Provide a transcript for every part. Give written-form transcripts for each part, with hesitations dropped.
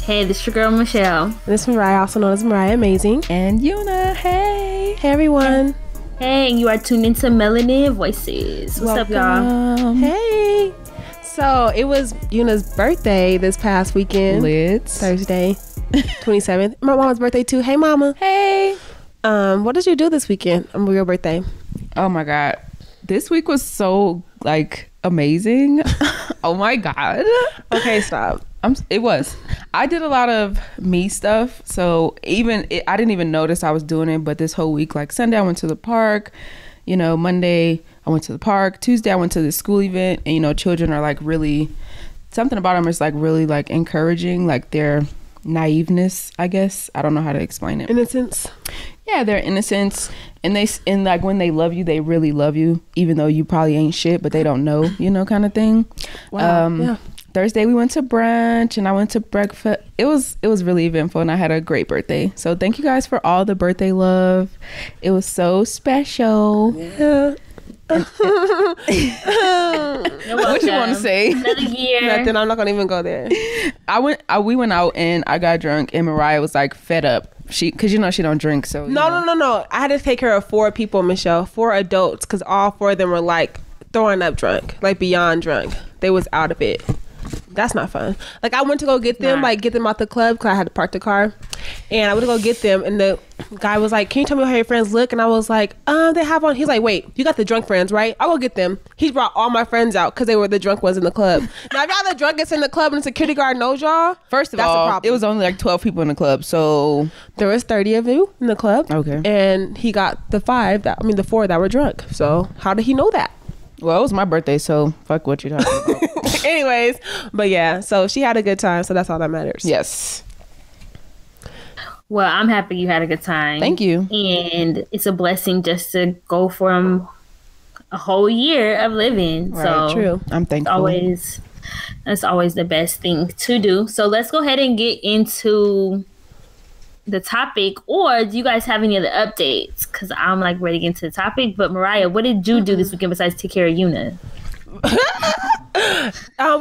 Hey, this is your girl Michelle. This is Mariah, also known as Mariah Amazing. And Una, hey. Hey everyone. Hey, and you are tuned into Melanin Voices. What's up, y'all? Hey. So it was Una's birthday this past weekend. Lit. Thursday, 27th. My mama's birthday too. Hey mama. Hey. What did you do this weekend on your birthday? Oh my God. This week was so amazing. Oh my God. Okay, stop. It was. I did a lot of me stuff. So I didn't even notice I was doing it. But this whole week, Sunday, I went to the park. Monday, I went to the park. Tuesday, I went to the school event. And, children are really, something about them is really encouraging, their naiveness, I guess. I don't know how to explain it. Innocence. Yeah, their innocence. And when they love you, they really love you, even though you probably ain't shit, but they don't know, kind of thing. Wow. Yeah. Thursday we went to brunch and I went to breakfast. It was really eventful and I had a great birthday. So thank you guys for all the birthday love. It was so special. Yeah. What you want to say? Another year. Nothing. I'm not gonna even go there. We went out and I got drunk and Mariah was fed up. Because she don't drink. So No. I had to take care of 4 people, Michelle. 4 adults, because all 4 of them were throwing up drunk, beyond drunk. They was out of it. That's not fun. I went to go get them, get them out the club because I had to park the car, and I went to go get them, and the guy was like, "Can you tell me how your friends look?" And I was like, they have on." He's like, "Wait, you got the drunk friends, right? I'll go get them." He brought all my friends out because they were the drunk ones in the club. Now, if y'all the drunkest in the club and the security guard knows y'all, first of that's all, a problem. it was only 12 people in the club, so there was 30 of you in the club. Okay, and he got the 4 that were drunk. So how did he know that? Well, it was my birthday, so fuck what you're talking about. Anyways, but yeah, so she had a good time, so that's all that matters. Yes. Well, I'm happy you had a good time. Thank you. And it's a blessing just to go from a whole year of living. Right, so true. I'm thankful. That's always the best thing to do. So let's go ahead and get into the topic, or do you guys have any other updates? Because I'm ready to get into the topic. But Mariah, what did you do this weekend besides take care of Una?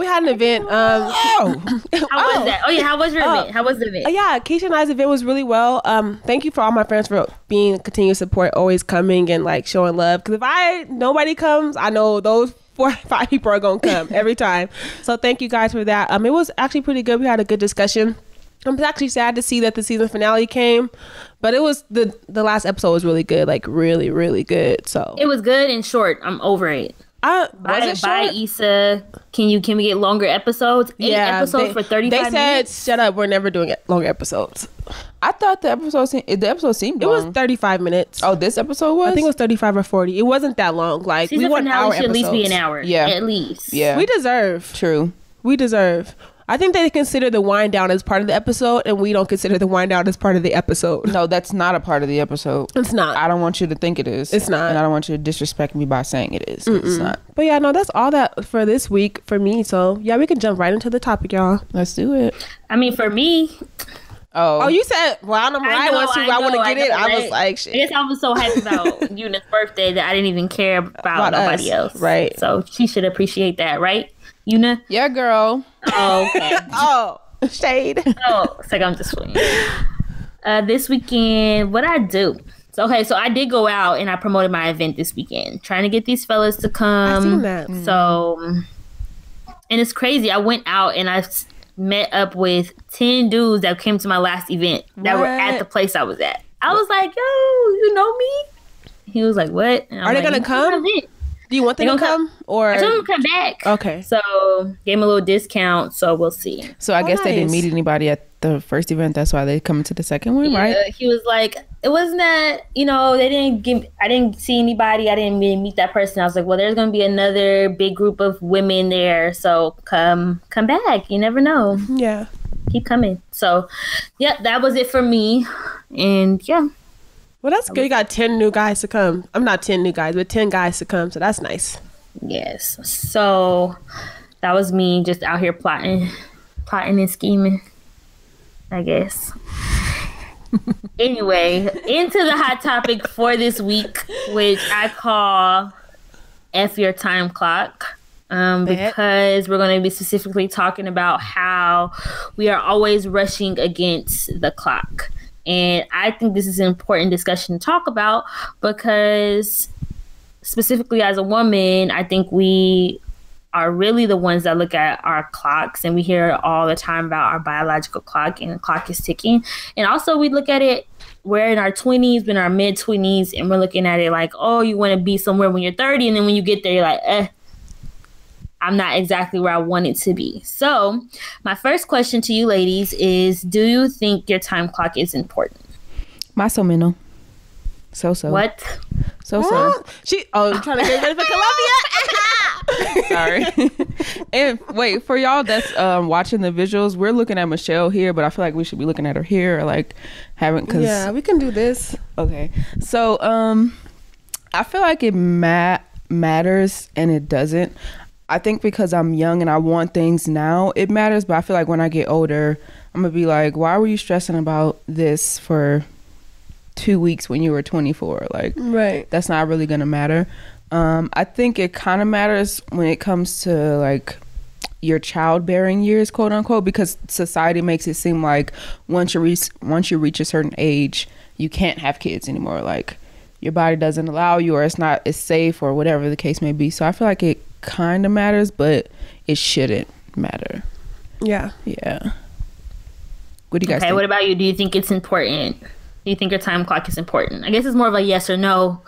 We had an event. How was that? Oh yeah, how was your event? How was the event? Yeah, Keisha and I's event was really well. Thank you for all my friends for being continuous support, always coming and showing love. Because if nobody comes, I know those 4 or 5 people are gonna come every time. So thank you guys for that. It was actually pretty good. We had a good discussion. I'm actually sad to see that the season finale came, but it was the last episode was really good, really, really good. So it was good and short. I'm over it. Bye, Issa. Can we get longer episodes? 8 episodes for 35 minutes? They said, shut up, we're never doing longer episodes. I thought the episode seemed long. It was 35 minutes. Oh, this episode was? I think it was 35 or 40. It wasn't that long. Season we want finale hour should episodes. At least be an hour. Yeah. At least. Yeah. We deserve. True. We deserve. I think they consider the wind down as part of the episode, and we don't consider the wind down as part of the episode. No, that's not a part of the episode. It's not. I don't want you to think it is. It's not. And I don't want you to disrespect me by saying it is. It's not. But yeah, no, that's all that for this week for me. So yeah, we can jump right into the topic, y'all. Let's do it. For me. Oh, you said, well, I don't know. I want to get it. I was like, shit. I guess I was so hyped about Una's birthday that I didn't even care about nobody else. Right. So she should appreciate that, right? Una? Yeah, girl. Oh, okay. Oh, shade. Oh, it's I'm just playing. This weekend, what I do? So I did go out and I promoted my event this weekend, trying to get these fellas to come. I've seen that. So, and it's crazy. I went out and I met up with 10 dudes that came to my last event that were at the place I was at. I was like, yo, you know me? He was like, what? Are they going to come? Do you want them to come? Or I told them to come back. Okay. So gave him a little discount. So we'll see. So I guess they didn't meet anybody at the first event. That's why they coming to the second one, right? He was like, it wasn't that, they I didn't see anybody. I didn't meet that person. I was like, well, there's going to be another big group of women there. So come back. You never know. Yeah. Keep coming. So yeah, that was it for me. And yeah. Well, that's good. You got 10 new guys to come. I'm not 10 new guys, but 10 guys to come. So that's nice. Yes. So that was me just out here plotting and scheming, I guess. Anyway, into the hot topic for this week, which I call F your time clock. because we're going to be specifically talking about how we are always rushing against the clock. And I think this is an important discussion to talk about because specifically as a woman, I think we are really the ones that look at our clocks, and we hear all the time about our biological clock, and the clock is ticking. And also we look at it, we're in our 20s, we're in our mid 20s, and we're looking at it like, oh, you want to be somewhere when you're 30. And then when you get there, you're like, I'm not exactly where I want it to be. So my first question to you ladies is, do you think your time clock is important? Más o menos. So. What? So. I'm trying to get ready for Columbia. Sorry. And wait, for y'all that's watching the visuals, we're looking at Michelle here, but I feel like we should be looking at her here, or like yeah, we can do this. Okay. So I feel like it matters and it doesn't. I think because I'm young and I want things now, it matters. But I feel like when I get older, I'm going to be like, why were you stressing about this for 2 weeks when you were 24? Like, right. That's not really going to matter. I think it kind of matters when it comes to like your childbearing years, quote unquote, because society makes it seem like once you reach a certain age, you can't have kids anymore. Like your body doesn't allow you, or it's safe, or whatever the case may be. So I feel like it kind of matters, but it shouldn't matter. Yeah. What do you guys think? What about you? Do you think it's important? Do you think your time clock is important? I guess it's more of a yes or no.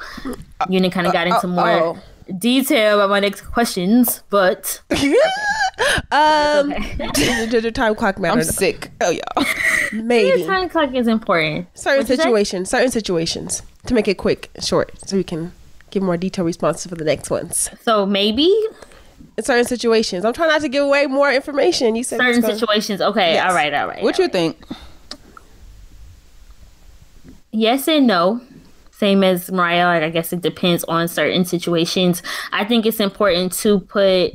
You kind of got into more detail about my next questions, but does your time clock matter? I'm sick. Oh y'all. Maybe your time clock is important. Certain situations. To make it quick, short, so we can give more detailed responses for the next ones. So maybe in certain situations. I'm trying not to give away more information. You said certain situations. Okay, yes. All right. What you think? Yes and no. Same as Mariah. Like, I guess it depends on certain situations. I think it's important to put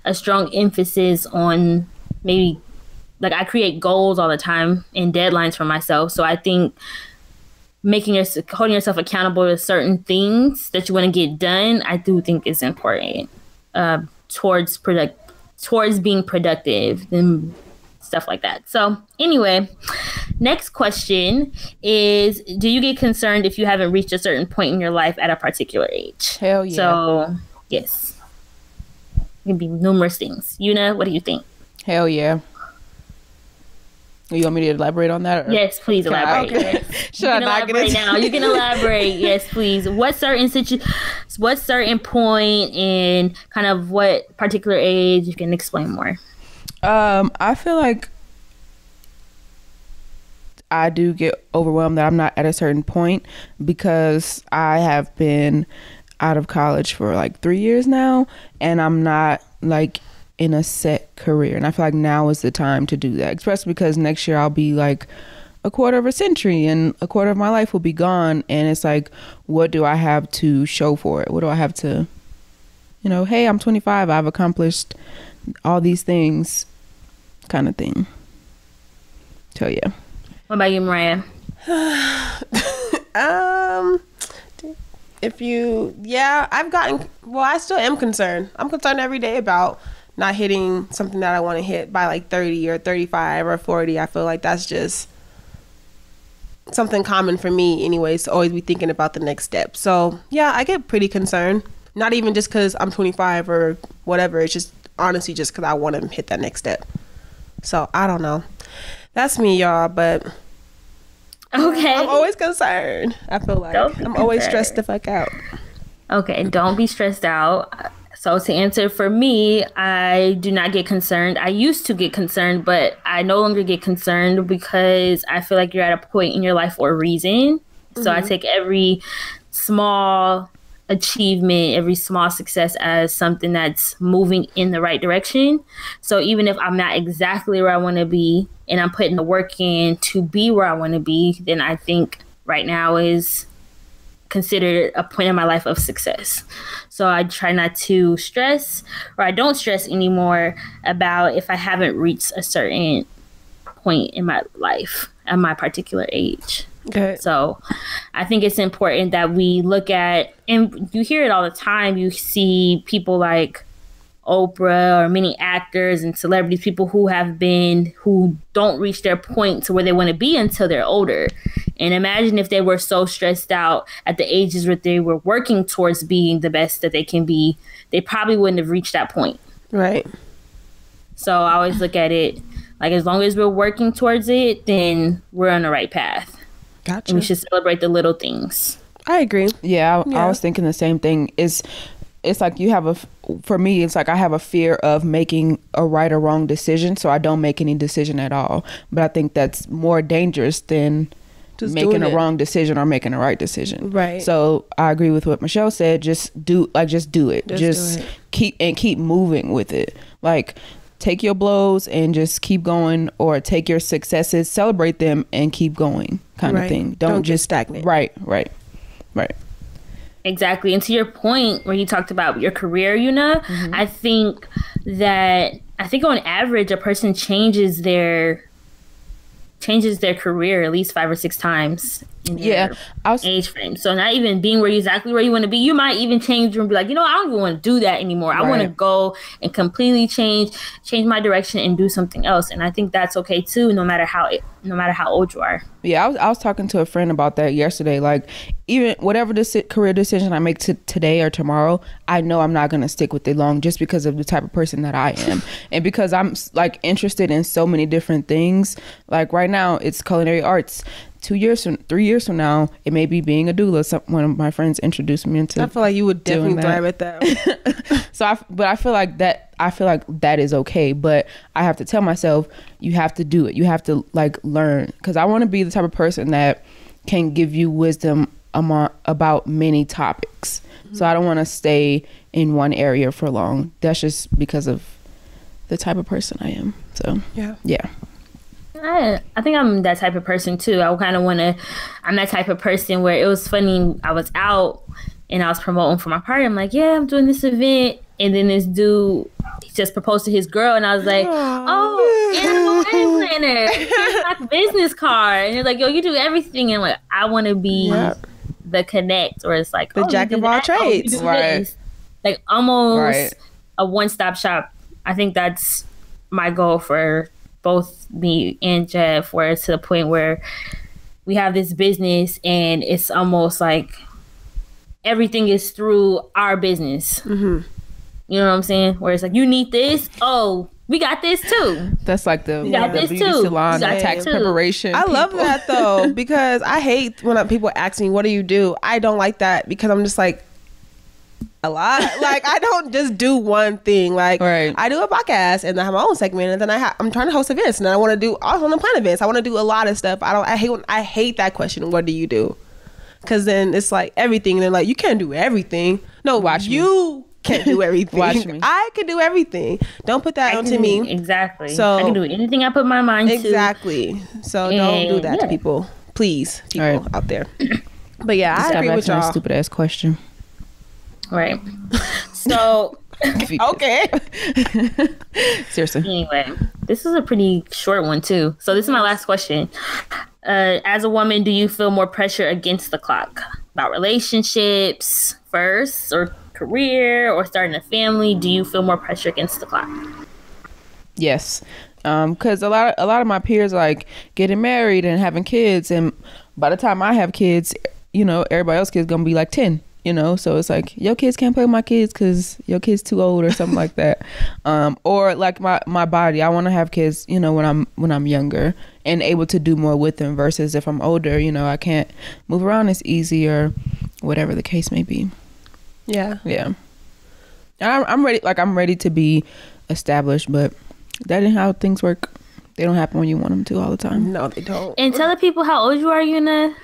a strong emphasis on maybe, like, I create goals all the time and deadlines for myself. So I think holding yourself accountable to certain things that you want to get done, I do think is important towards being productive and stuff like that. So anyway, next question is, do you get concerned if you haven't reached a certain point in your life at a particular age? Hell yeah. So yes, it can be numerous things. Una, what do you think? Hell yeah. You want me to elaborate on that? Or? Yes, please elaborate. Okay. Should I not get it now? You can elaborate. Yes, please. What certain point and kind of what particular age? You can explain more. I feel like I do get overwhelmed that I'm not at a certain point, because I have been out of college for like 3 years now, and I'm not like in a set career, and I feel like now is the time to do that, especially because next year I'll be like a quarter of a century and a quarter of my life will be gone, and it's like, what do I have to show for it? What do I have to, hey, I'm 25, I've accomplished all these things, kind of thing. So yeah. What about you, Mariah? I still am concerned. I'm concerned every day about not hitting something that I want to hit by like 30 or 35 or 40. I feel like that's just something common for me anyways, to always be thinking about the next step. So yeah, I get pretty concerned. Not even just because I'm 25 or whatever. It's just honestly just because I want to hit that next step. So I don't know. That's me, y'all, but okay. I'm always concerned. I feel like I'm always stressed the fuck out. Okay, don't be stressed out. So to answer for me, I do not get concerned. I used to get concerned, but I no longer get concerned because I feel like you're at a point in your life for a reason. So I take every small achievement, every small success as something that's moving in the right direction. So even if I'm not exactly where I want to be and I'm putting the work in to be where I want to be, then I think right now is considered a point in my life of success. So I try not to stress, or I don't stress anymore about if I haven't reached a certain point in my life at my particular age. Okay. So I think it's important that we look at, and you hear it all the time, you see people like Oprah or many actors and celebrities, people who don't reach their point to where they want to be until they're older. And imagine if they were so stressed out at the ages where they were working towards being the best that they can be, they probably wouldn't have reached that point. Right. So I always look at it like, as long as we're working towards it, then we're on the right path. Gotcha. And we should celebrate the little things. I agree. Yeah, I was thinking the same thing. It's like you have for me, it's like I have a fear of making a right or wrong decision, so I don't make any decision at all. But I think that's more dangerous than just making a wrong decision or making a right decision. Right. So I agree with what Michelle said. Just do it. Just keep moving with it. Like, take your blows and just keep going, or take your successes, celebrate them, and keep going, kind of thing. Don't just stagnate. Right. Exactly. And to your point where you talked about your career, I think on average a person changes their career at least 5 or 6 times in their age frame. So not even being exactly where you want to be, you might even change and be like, I don't even want to do that anymore. I want to go and completely change my direction and do something else. And I think that's okay too, no matter how old you are. Yeah, I was talking to a friend about that yesterday. Like, even whatever career decision I make today or tomorrow, I know I'm not going to stick with it long, just because of the type of person that I am. And because I'm like interested in so many different things. Like right now it's culinary arts. 3 years from now, it may be being a doula. One of my friends introduced me into. I feel like you would definitely thrive at that. But I feel like that is okay. But I have to tell myself, you have to do it. You have to like learn, because I want to be the type of person that can give you wisdom about many topics. Mm-hmm. So I don't want to stay in one area for long. That's just because of the type of person I am. So yeah. I think I'm that type of person too. I'm that type of person where it was funny. I was out and I was promoting for my party. I'm like, yeah, I'm doing this event. And then this dude, he just proposed to his girl. And I was like, oh, and I'm a wedding planner. Here's my business card. And they're like, yo, you do everything. And like, I want to be the connect, or it's like, the jack of all trades. Right. Like almost a one-stop shop. I think that's my goal for both me and Jeff, where it's to the point where we have this business and it's almost like everything is through our business. Mm-hmm. You know what I'm saying? Where it's like, you need this. Oh, we got this too. That's like the beauty too. salon, the tax preparation. I love that though, because I hate when people ask me, what do you do? I don't like that, because I'm just like, a lot. Like, I don't just do one thing. Like, I do a podcast and I have my own segment, and then I'm trying to host events, and I want to do also on plan events. I want to do a lot of stuff. I hate that question. What do you do? Because then it's like everything, and they're like, you can't do everything. No, you can't do everything. Watch me. I can do everything. Don't put that onto me. Exactly. So I can do anything I put my mind to. Exactly. So don't do that to people, please, people out there. But yeah, I agree with y'all. Stupid ass question. Right. So okay. Seriously. Anyway, this is a pretty short one too. So this is my last question. As a woman, do you feel more pressure against the clock about relationships first, or career, or starting a family? Do you feel more pressure against the clock? Yes. Because a lot of my peers like getting married and having kids, and by the time I have kids, everybody else's kids gonna be like 10. So it's like, your kids can't play with my kids because your kid's too old or something like that. Or like my body, I want to have kids, when I'm younger and able to do more with them, versus if I'm older, I can't move around as easy, or whatever the case may be. Yeah. And I'm ready. Like, I'm ready to be established, but that ain't how things work. They don't happen when you want them to all the time. No, they don't. And tell the people how old you are, Yuna.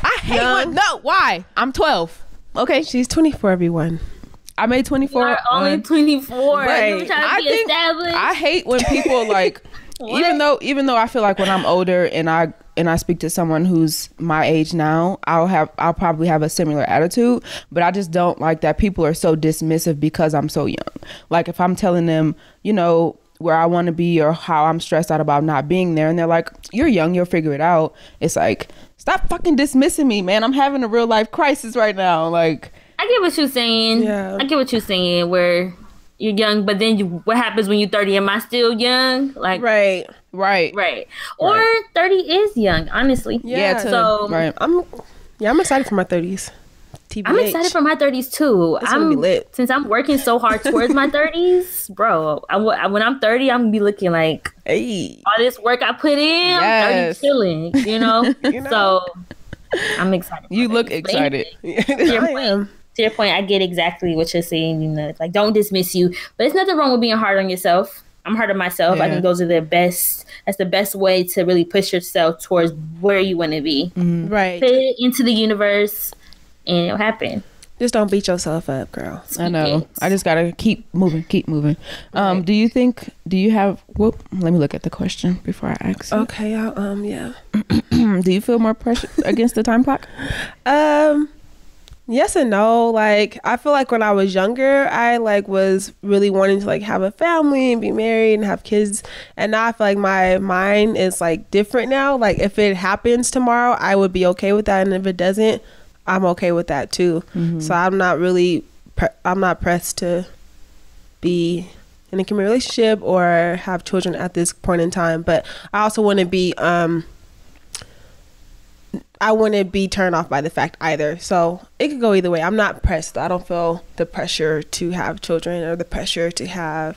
I hate why? I'm 12. Okay, she's 24, everyone. I made 24. You are only 24. Right. I hate when people like, even though I feel like when I'm older and I speak to someone who's my age now, I'll probably have a similar attitude, but I just don't like that people are so dismissive because I'm so young. Like, if I'm telling them, where I want to be or how I'm stressed out about not being there, and they're like, you're young, you'll figure it out. It's like, stop fucking dismissing me, man. I'm having a real life crisis right now. Like, I get what you're saying. Yeah. I get what you're saying, where you're young, but then what happens when you're 30? Am I still young? Like, Right. Or 30 is young, honestly. Yeah. So I'm excited for my 30s. TBH. I'm excited for my 30s too. It's gonna be lit. Since I'm working so hard towards my 30s, bro. When I'm 30, I'm gonna be looking like, hey, all this work I put in, I'm 30 chilling, you know? So I'm excited. You look excited. I am. To your point, I get exactly what you're saying. You know, like, don't dismiss you, but there's nothing wrong with being hard on yourself. I'm hard on myself. I think those are the best. That's the best way to really push yourself towards where you want to be. Mm-hmm. Right. Put it into the universe, and it'll happen. Just don't beat yourself up, girl. I know. I just gotta keep moving. Right. Do you have? Whoop. Let me look at the question before I ask. Okay. Yeah. Do you feel more pressure against the time clock? Yes and no. Like, I feel like when I was younger, I like was really wanting to like have a family and be married and have kids. And now I feel like my mind is like different now. Like, if it happens tomorrow, I would be okay with that, and if it doesn't, I'm okay with that too. Mm-hmm. So I'm not really I'm not pressed to be in a committed relationship or have children at this point in time. But I also wouldn't be I wouldn't be turned off by the fact either. So it could go either way. I'm not pressed. I don't feel the pressure to have children or the pressure to have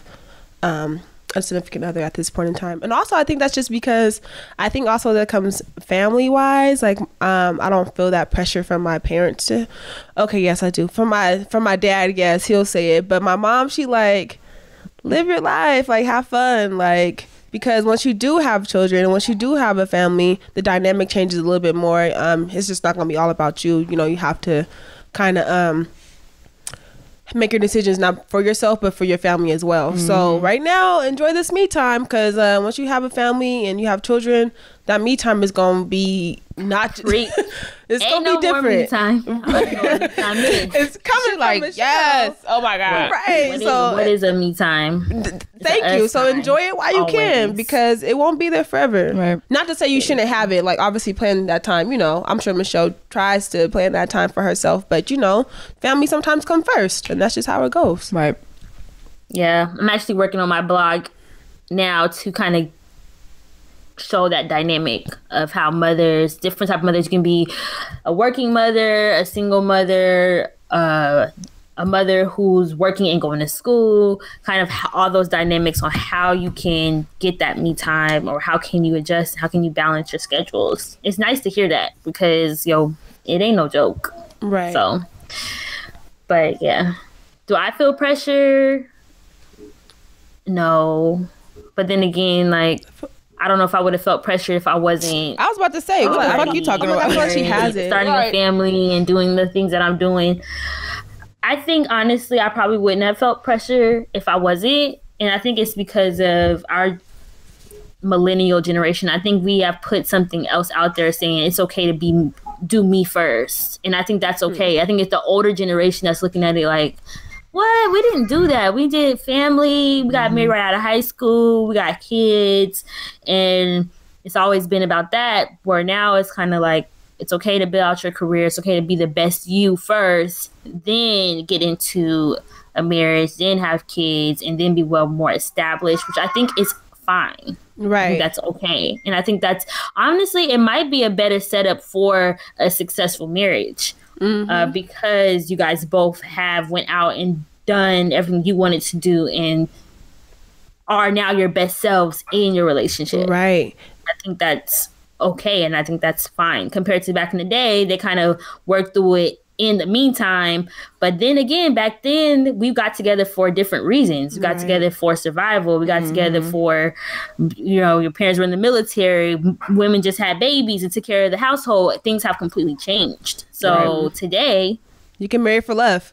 a significant other at this point in time. And also, I think that's just because I think also that comes family wise. Like, I don't feel that pressure from my parents to, okay, yes, I do. From my dad, yes, he'll say it. But my mom, she like, live your life, like, have fun, like, because once you do have children and once you do have a family, the dynamic changes a little bit more. It's just not going to be all about you. You know, you have to kind of make your decisions not for yourself, but for your family as well. Mm-hmm. So right now, enjoy this me time, because once you have a family and you have children, that me time is going to be not great. It's going to be different. More me time. It's coming like, yes. Oh my God. Right. What is a me time? Thank you. So enjoy it while you can, because it won't be there forever. Right. Not to say you shouldn't have it. Like, obviously plan that time, you know, I'm sure Michelle tries to plan that time for herself, but you know, family sometimes come first, and that's just how it goes. Right. Yeah. I'm actually working on my blog now to kind of show that dynamic of how different type of mothers can be: a working mother, a single mother, a mother who's working and going to school, kind of all those dynamics on how you can get that me time, or how can you adjust, how can you balance your schedules. It's nice to hear that, because it ain't no joke. Right. So, but yeah. Do I feel pressure? No. But then again, like, I don't know if I would have felt pressure if I wasn't. I was about to say, what the fuck are you talking about? I feel like she has it. Starting a family and doing the things that I'm doing. I think, honestly, I probably wouldn't have felt pressure if I wasn't. And I think it's because of our millennial generation. I think we have put something else out there saying it's okay to do me first. And I think that's okay. I think it's the older generation that's looking at it like, what? We didn't do that. We did family. We got married right out of high school. We got kids. And it's always been about that. Where now it's kind of like, it's okay to build out your career. It's okay to be the best you first, then get into a marriage, then have kids, and then be more established, which I think is fine. Right. I think that's okay. And I think that's, honestly, it might be a better setup for a successful marriage. Mm-hmm. Because you guys both have went out and done everything you wanted to do and are now your best selves in your relationship. Right. I think that's okay, and I think that's fine. Compared to back in the day, they kind of worked through it in the meantime. But then again, back then, we got together for different reasons. We got together for survival. We got together for, your parents were in the military. Women just had babies and took care of the household. Things have completely changed. So today, you can marry for love.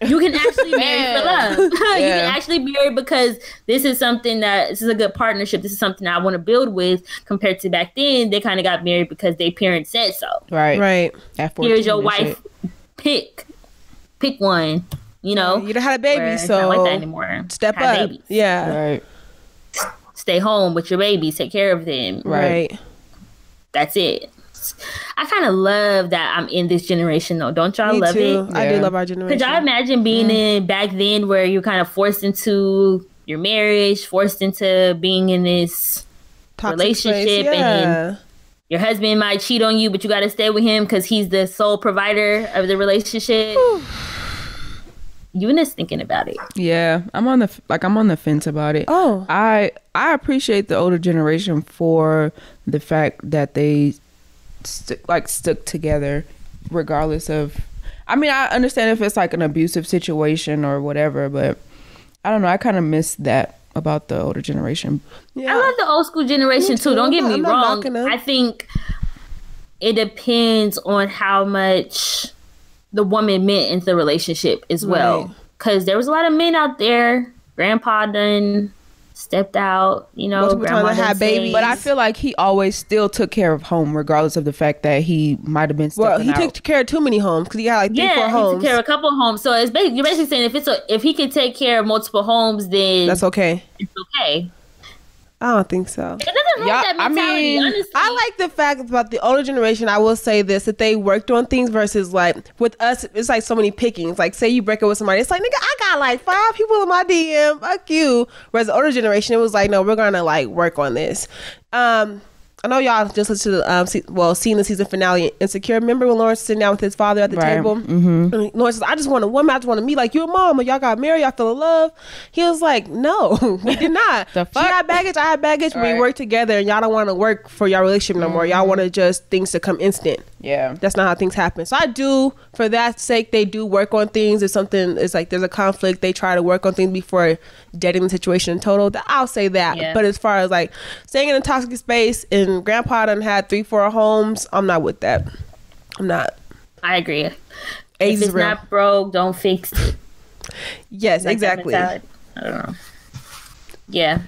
You can actually marry for love. You can actually marry because this is a good partnership. This is something I want to build with. Compared to back then, they kind of got married because their parents said so. Right. Here's your wife. Pick one. You don't have a baby, so not like that anymore. Step up. Babies. Yeah. Right. Stay home with your babies. Take care of them. Right. That's it. I kind of love that I'm in this generation, though. Don't y'all love it? I do love our generation. Could y'all imagine being in back then where you're kind of forced into your marriage, forced into being in this Toxic relationship, space, and then your husband might cheat on you, but you got to stay with him because he's the sole provider of the relationship? Eunice thinking about it. Yeah, I'm on the fence about it. Oh, I appreciate the older generation for the fact that they stuck together, regardless of. I mean, I understand if it's like an abusive situation or whatever, but I don't know. I kind of miss that about the older generation. Yeah. I love the old school generation too. Don't get me wrong. I think it depends on how much the woman meant into the relationship as well. Because there was a lot of men out there. Grandpa done stepped out, you know. Multiple times I had babies. But I feel like he always still took care of home, regardless of the fact that he might have been stepping out. He took care of too many homes because he had like 3-4 homes. He took care of a couple of homes. So you're basically saying if he can take care of multiple homes, then that's okay. It's okay. I don't think so. It doesn't wrong that mentality, honestly. I like the fact about the older generation. I will say this, that they worked on things versus like with us, it's like so many pickings. Like say you break up with somebody, it's like, nigga, I got like 5 people in my DM. Fuck you. Whereas the older generation, it was like, no, we're gonna like work on this. I know y'all just listened to the seen the season finale Insecure. Remember when Lawrence was sitting down with his father at the table? Mm-hmm. And Lawrence says, I just want a woman. I just want to meet like you and mom. And y'all got married. Y'all fell in love. He was like, no, we did not. The fuck? She had baggage. I had baggage. We worked together and y'all don't want to work for y'all relationship no more. Y'all want to just things to come instant. Yeah. That's not how things happen. So I do, for that sake, they do work on things. If something is like there's a conflict, they try to work on things before deading the situation in total. I'll say that. Yeah. But as far as like staying in a toxic space and grandpa done had 3-4 homes, I'm not with that. I'm not. I agree. If it's not broke, don't fix it. Yes, like exactly. I don't know. Yeah.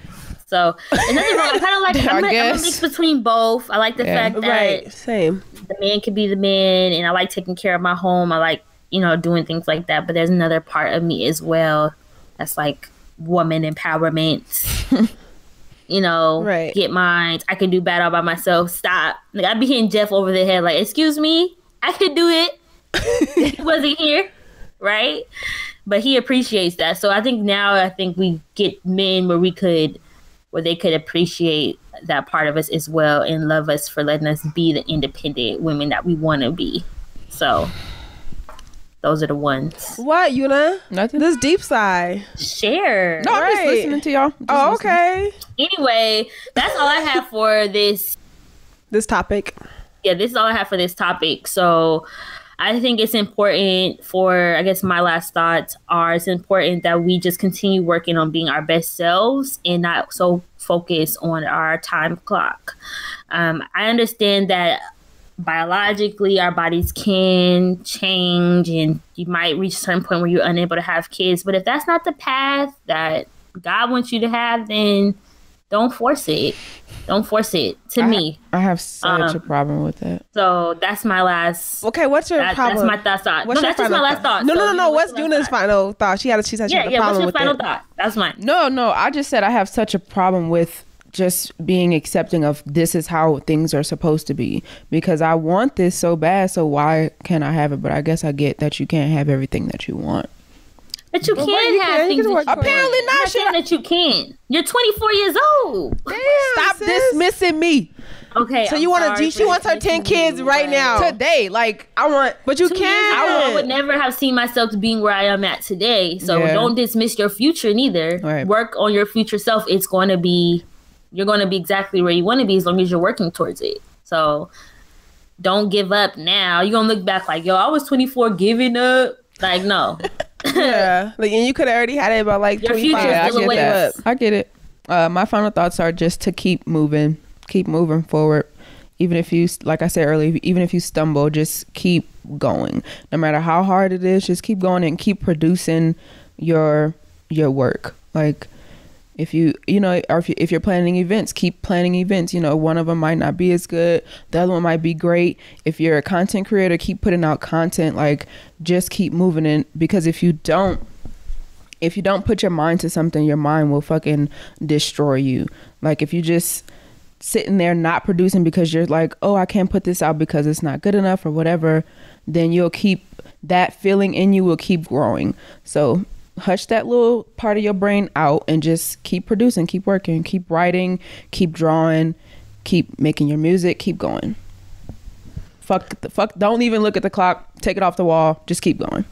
So another wrong. I kind of like. I'm a mix between both. I like the fact that same. The man can be the man, and I like taking care of my home. I like doing things like that. But there's another part of me as well that's like woman empowerment. Get mine. I can do bad all by myself. Stop. Like I'd be hitting Jeff over the head. Like, excuse me, I could do it. He wasn't here, right? But he appreciates that. So I think we get men where they could appreciate that part of us as well and love us for letting us be the independent women that we want to be. So those are the ones. What, Yuna? Nothing. This deep side. Share. No, I'm just listening to y'all. Okay. Anyway, that's all I have for this topic. Yeah, this is all I have for this topic. So I think it's important for, I guess my last thoughts are, it's important that we just continue working on being our best selves and not so focus on our time clock. I understand that biologically our bodies can change and you might reach a certain point where you're unable to have kids. But if that's not the path that God wants you to have, then don't force it. Don't force it. Me, I have such a problem with that. So that's my last. Okay, what's your problem? That's my thought. That's just my last thought. No. What's Yuna's final thought? She said she had a problem with it. What's your final thought? That's mine. No. I just said I have such a problem with just being accepting of this is how things are supposed to be, because I want this so bad. So why can't I have it? But I guess I get that you can't have everything that you want. But you can have things that apparently not. That you can. You're 24 years old. Damn, stop dismissing me. Okay. So you want to? She wants her 10 kids right now. Today, like I want. But you can't. I would never have seen myself being where I am at today. So don't dismiss your future neither. Right. Work on your future self. It's going to be. You're going to be exactly where you want to be as long as you're working towards it. So don't give up now. You're going to look back like, yo, I was 24 giving up. Like, no. Yeah. Like, and you could have already had it about like 25. I get it. My final thoughts are just to keep moving forward. Even if you, like I said earlier, even if you stumble, just keep going. No matter how hard it is, just keep going and keep producing your work. Like, if or if you're planning events, keep planning events. One of them might not be as good, the other one might be great. If you're a content creator, keep putting out content. Like, just keep moving in, because if you don't put your mind to something, your mind will fucking destroy you. Like, if you just sitting there not producing because you're like, oh, I can't put this out because it's not good enough or whatever, then you'll keep that feeling in you will keep growing. So hush that little part of your brain out and just keep producing, keep working, keep writing, keep drawing, keep making your music, keep going. Fuck, don't even look at the clock, take it off the wall, just keep going.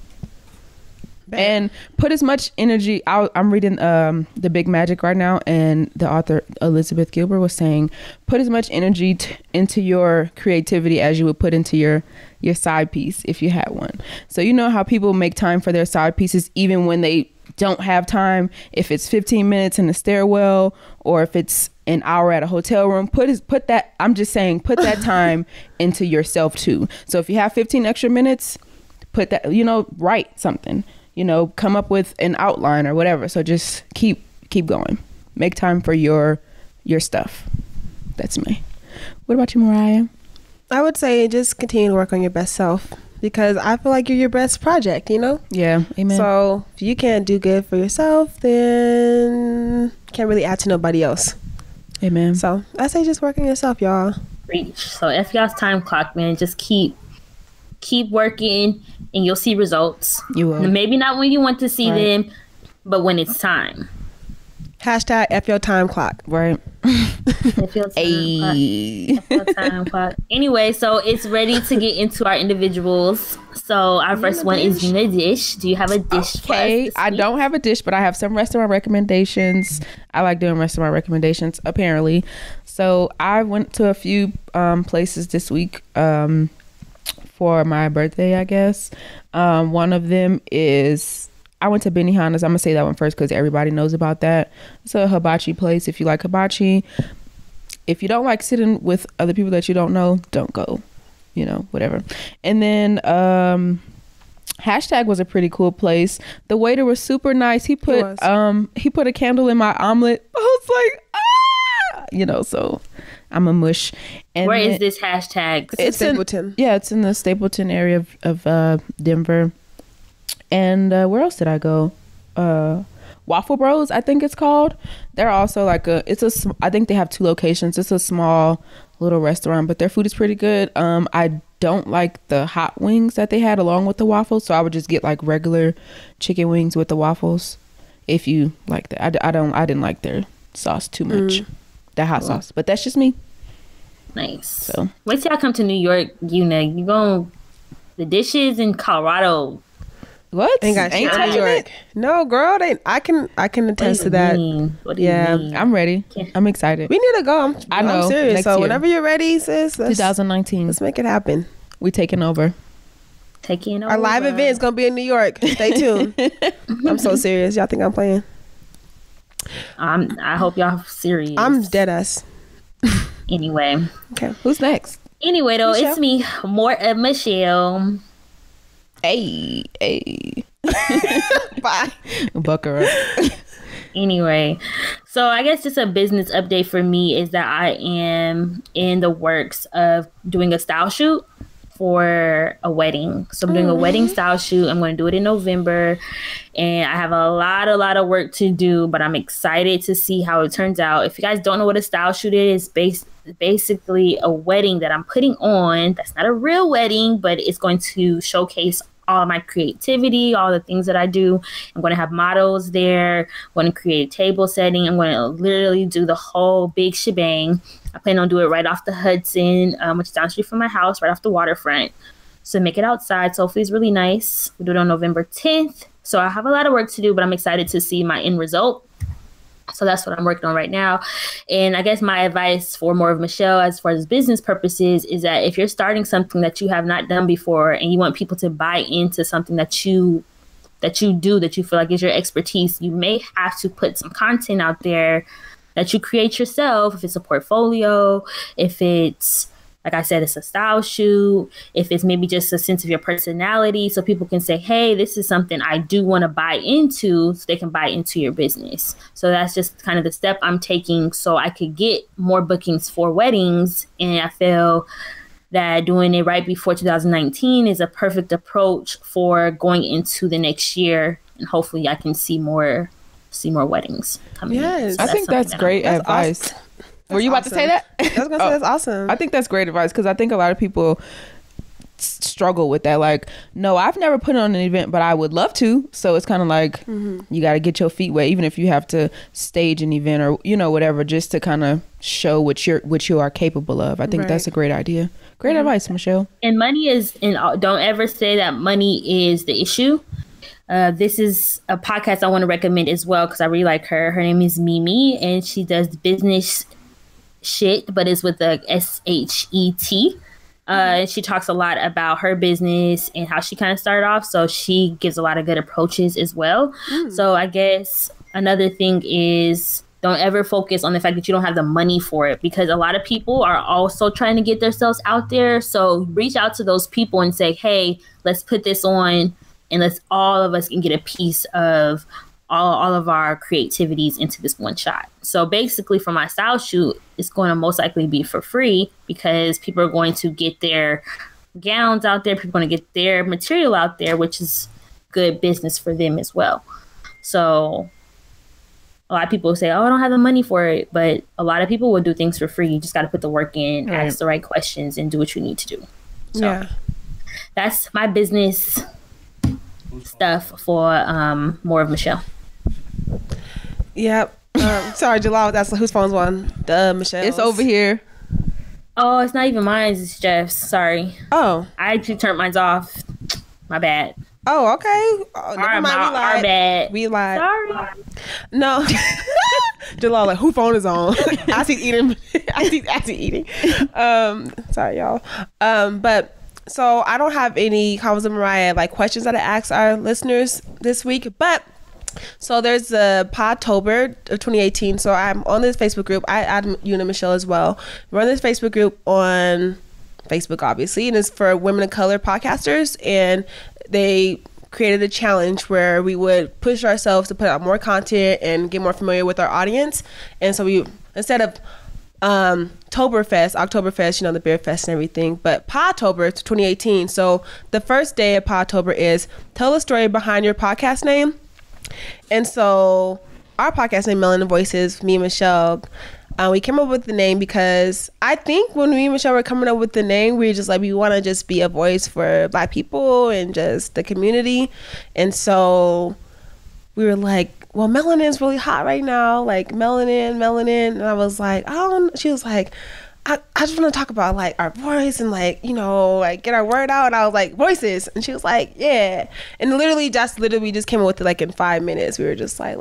And put as much energy out. I'm reading The Big Magic right now, and the author Elizabeth Gilbert was saying put as much energy into your creativity as you would put into your side piece if you had one. So you know how people make time for their side pieces even when they don't have time, if it's 15 minutes in the stairwell or if it's an hour at a hotel room, put that, I'm just saying, put that time into yourself too. So if you have 15 extra minutes, put that, write something, come up with an outline or whatever. So just keep going. Make time for your stuff. That's me. What about you, Mariah? I would say just continue to work on your best self, because I feel like you're your best project, Yeah, amen. So if you can't do good for yourself, then can't really add to nobody else. Amen. So I say just work on yourself, y'all. Reach. So if y'all's time clock, man, just keep working and you'll see results. You will. Maybe not when you want to see them, but when it's time. Hashtag F your time clock. Right. F your time clock. Anyway, so it's ready to get into our individuals. So our first one is Nina Dish. Do you have a dish for us this I week? don't have a dish, but I have some restaurant recommendations. I like doing restaurant recommendations, apparently. So I went to a few places this week for my birthday, I guess. One of them is, I went to Benihana's. I'm gonna say that one first because everybody knows about that. It's a hibachi place. If you like hibachi, if you don't like sitting with other people that you don't know, don't go. Whatever. And then Hashtag was a pretty cool place. The waiter was super nice. He put a candle in my omelet. I was like, so I'm a mush. And where is this Hashtag? It's in Stapleton. It's in the Stapleton area of Denver. And where else did I go? Waffle Bros, I think it's called. They're also like I think they have 2 locations. It's a small little restaurant, but their food is pretty good. I don't like the hot wings that they had along with the waffles, so I would just get like regular chicken wings with the waffles. If you like that, I didn't like their sauce too much, that hot sauce. But that's just me. Nice. So wait till y'all come to New York. You going the dishes in Colorado. What? Ain't touching it? No, girl. I can attest to that. What do you mean? I'm ready. I'm excited. We need to go. I'm serious. Next So year. whenever you're ready, sis, 2019. let's make it happen. We taking over. Our live event is gonna be in New York. Stay tuned. I'm so serious. Y'all think I'm playing? I hope y'all serious. I'm dead ass. Anyway. Okay. Who's next? Anyway, though, Michelle? it's me, more of Michelle. Hey. Bye. Bucker up. Anyway, so I guess just a business update for me is that I am in the works of doing a style shoot for a wedding. So I'm doing a wedding style shoot. I'm going to do it in November, and I have a lot of work to do, but I'm excited to see how it turns out. If you guys don't know what a style shoot is, basically a wedding that I'm putting on. That's not a real wedding, but it's going to showcase all of my creativity, all the things that I do. I'm going to have models there. I'm going to create a table setting. I'm going to literally do the whole big shebang. I plan on doing it right off the Hudson, which is down the street from my house, right off the waterfront. So make it outside. So hopefully it's really nice. We do it on November 10th. So I have a lot of work to do, but I'm excited to see my end result. So that's what I'm working on right now. And I guess my advice for more of Michelle, as far as business purposes, is that if you're starting something that you have not done before and you want people to buy into something that you do, that you feel like is your expertise, you may have to put some content out there that you create yourself. If it's a portfolio, if it's, like I said, it's a style shoot, if it's maybe just a sense of your personality, so people can say, hey, this is something I do want to buy into, so they can buy into your business. So that's just kind of the step I'm taking so I could get more bookings for weddings. And I feel that doing it right before 2019 is a perfect approach for going into the next year. And hopefully I can see more weddings coming in. Yes. So I think that's great advice. Awesome. Were you about to say that? I was gonna say that's awesome. I think that's great advice because I think a lot of people struggle with that. Like, no, I've never put on an event, but I would love to. So it's kind of like you got to get your feet wet, even if you have to stage an event or whatever, just to kind of show what you are capable of. I think that's a great idea. Great advice, Michelle. And money is, and don't ever say that money is the issue. This is a podcast I want to recommend as well because I really like her. Her name is Mimi, and she does business shit, but it's with the SHET. She talks a lot about her business and how she kind of started off. So she gives a lot of good approaches as well. So I guess another thing is don't ever focus on the fact that you don't have the money for it, because a lot of people are also trying to get themselves out there. So reach out to those people and say, hey, let's put this on and let's all of us can get a piece of all of our creativities into this one shot. So basically for my style shoot, it's going to most likely be for free because people are going to get their gowns out there. People are going to get their material out there, which is good business for them as well. So a lot of people say, oh, I don't have the money for it. But a lot of people will do things for free. You just got to put the work in, ask the right questions, and do what you need to do. So that's my business stuff for more of Michelle. Yep. Sorry, Jalal. That's whose phone's on? Michelle. It's over here. Oh, it's not even mine. It's Jeff's. Sorry. Oh. I actually turned mine off. My bad. Oh, okay. Oh, never mind. Our bad. We lied. Sorry. No. Jalal, like, whose phone is on? I see eating. I see eating. Sorry, y'all. But so I don't have any comments of Mariah, like questions that I asked our listeners this week, but so there's the Podtober of 2018. So I'm on this Facebook group. I add you and Michelle as well. We're on this Facebook group on Facebook, obviously, and it's for women of color podcasters. And they created a challenge where we would push ourselves to put out more content and get more familiar with our audience. And so we, instead of Oktoberfest, the beer fest and everything, but Podtober 2018. So the first day of Podtober is tell the story behind your podcast name. And so our podcast name, Melanin Voices, me and Michelle, we came up with the name because I think when me and Michelle were coming up with the name, we were just like, we want to just be a voice for Black people and just the community. And so we were like, well, melanin's really hot right now, like melanin. And I was like, she was like, I just want to talk about like our voice and like, like get our word out. And I was like, voices. And she was like, yeah. And literally just came up with it like in 5 minutes. We were just like,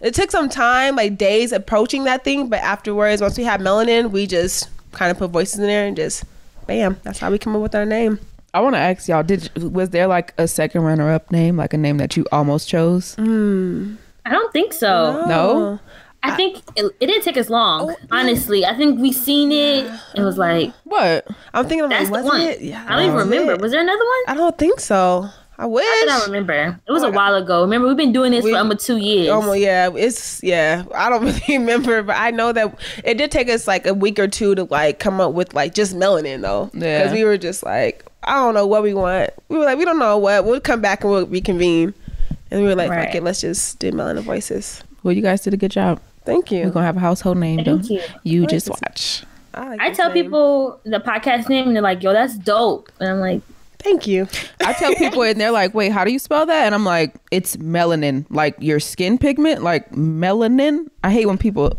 it took some time, like days approaching that thing. But afterwards, once we had melanin, we just kind of put voices in there and just bam, that's how we come up with our name. I want to ask y'all, was there like a second runner-up name, like a name that you almost chose? I don't think so. No? I think it didn't take us long, honestly. I think we seen it and was like, what? I'm thinking, that's like, the one. it? Yeah, I don't even remember. Was there another one? I don't think so. I wish. I don't remember. It was a while ago. Remember, we've been doing this for almost 2 years. I don't really remember, but I know that it did take us like a week or two to like come up with like just melanin though. Yeah. Because we were just like, I don't know what we want. We were like, we don't know what. We'll come back and we'll reconvene. And we were like, okay, let's just do Melanin Voices. Well, you guys did a good job. Thank you. We're going to have a household name. Thank you. You just watch. I tell people the podcast name and they're like, yo, that's dope. And I'm like, thank you. I tell people and they're like, wait, how do you spell that? And I'm like, it's melanin, like your skin pigment, like melanin. I hate when people,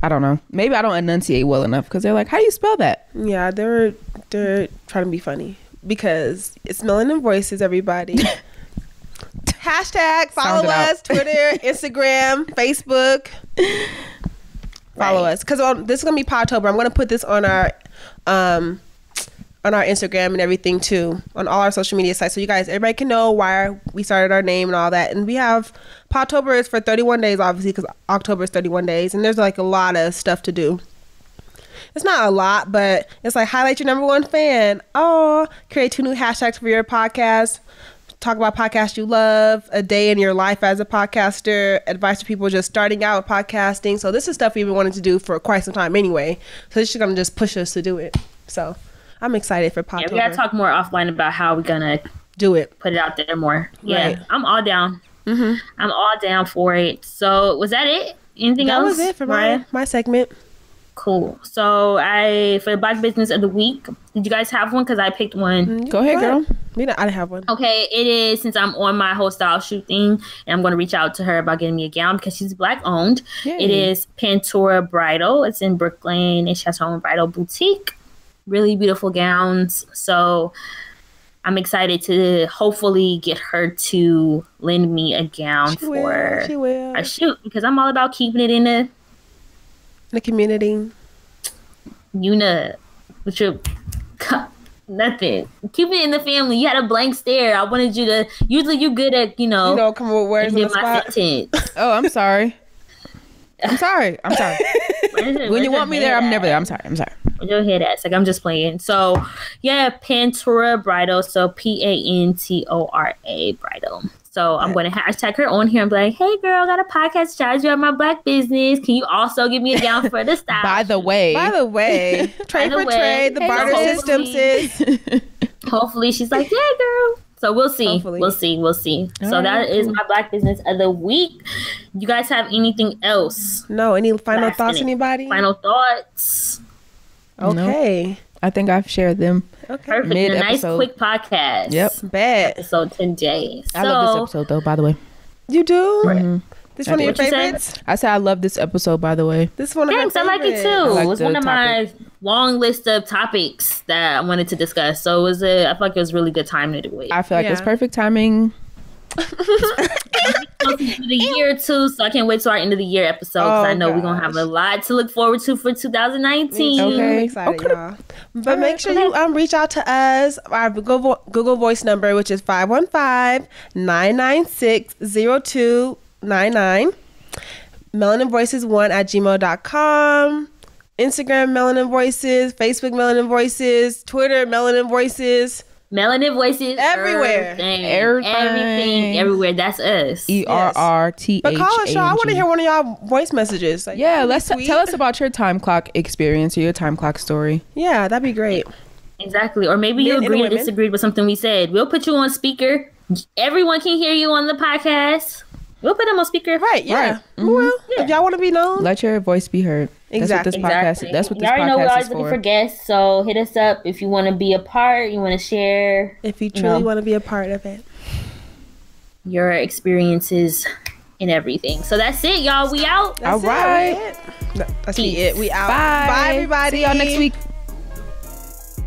I don't know. Maybe I don't enunciate well enough because they're like, how do you spell that? Yeah, they're trying to be funny because it's Melanin Voices, everybody. Hashtag follow us, Twitter, Instagram, Facebook. Follow us because this is gonna be Podtober. I'm gonna put this on our Instagram and everything too, on all our social media sites, so you guys, everybody can know why we started our name and all that. And we have Podtober is for 31 days, obviously, because October is 31 days, and there's like a lot of stuff to do. It's not a lot, but it's like highlight your number one fan. Oh, create 2 new hashtags for your podcast. Talk about podcasts you love, a day in your life as a podcaster, advice to people just starting out with podcasting. So this is stuff we've been wanting to do for quite some time anyway. So it's just going to just push us to do it. So I'm excited for Podtober. Yeah, we got to talk more offline about how we're going to do it. Put it out there more. Yeah, right. I'm all down. Mm-hmm. I'm all down for it. So was that it? Anything That else? was it for Mariah? my segment. Cool. So for the Black Business of the Week, did you guys have one? Because I picked one. Go ahead, girl. I didn't have one. Okay, it is, since I'm on my whole style shoot thing, and I'm going to reach out to her about getting me a gown because she's Black owned. Yay. It is Pantora Bridal. It's in Brooklyn, and she has her own bridal boutique. Really beautiful gowns. So I'm excited to hopefully get her to lend me a gown for a shoot, because I'm all about keeping it in the community. With your nothing. Keep it in the family. You had a blank stare. I wanted you to. Usually, you're good at come with words in the spot. Sentence. Oh, I'm sorry. I'm sorry. When you want me there, I'm never there. I'm sorry. Where's your head at? Like, I'm just playing. So, yeah, Pantora Bridal. So Pantora Bridal. So I'm going to hashtag her on here and be like, hey, girl, I got a podcast. Charge you at my Black business. Can you also give me a gown for the style? By the way. Trade for trade. The barter system, sis. Hopefully she's like, yeah, girl. So we'll see. Hopefully. We'll see. All So right, that is my Black Business of the Week. You guys have anything else? No. Any final thoughts, anybody? Final thoughts? Okay. No. I think I've shared them. Okay. Perfect. A nice, quick podcast. Yep. Bet. Episode today. I love this episode, though, by the way. You do? Mm-hmm. This one of your favorites? I said I love this episode, by the way. This one of Thanks, I like it too. Like it was one of my long list of topics that I wanted to discuss. So I feel like it was really good timing to do it. I feel like it's perfect timing. The year too, so I can't wait till our end of the year episode, because I know we're gonna have a lot to look forward to for 2019. Okay, I'm excited, y'all. But make sure you reach out to us. Our Google Voice number, which is 515-996-0299. melaninvoices1@gmail.com. Instagram Melanin Voices, Facebook Melanin Voices, Twitter Melanin Voices. Melanin Voices everywhere. Everything, everywhere. That's us. ERRTH. But call us, y'all. I want to hear one of y'all voice messages. Like, let's tell us about your time clock experience or your time clock story. Yeah, that'd be great. Exactly. Or maybe you agree or disagree with something we said. We'll put you on speaker. Everyone can hear you on the podcast. We'll put them on speaker. Right, yeah. Right. Mm-hmm. Well, if y'all want to be known. Let your voice be heard. Exactly. That's what this podcast know we're always is looking for guests, so hit us up if you want to be a part, you want to share. If you truly want to be a part of it. Your experiences and everything. So that's it, y'all. We out. That's all right. That's it. We out. Bye. Bye, everybody. See y'all next week.